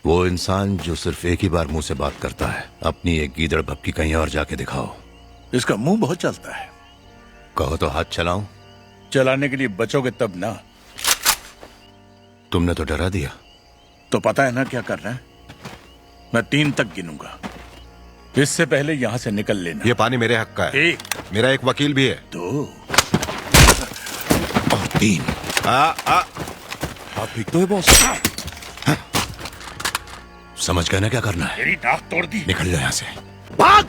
वो इंसान जो सिर्फ एक ही बार मुंह से बात करता है, अपनी एक गीदड़ भपकी कहीं और जाके दिखाओ। इसका मुंह बहुत चलता है। कहो तो हाथ चलाऊं? चलाने के लिए बचोगे तब ना। तुमने तो डरा दिया। तो पता है ना क्या करना है? मैं 3 तक गिनूंगा, इससे पहले यहां से निकल लेना। ये पानी मेरे हक का है। 1, मेरा एक वकील भी है। 2 और 3। आप ठीक तो है बॉस? समझ गए ना क्या करना है? मेरी नाक तोड़ दी। निकल जाओ यहाँ से। भाग!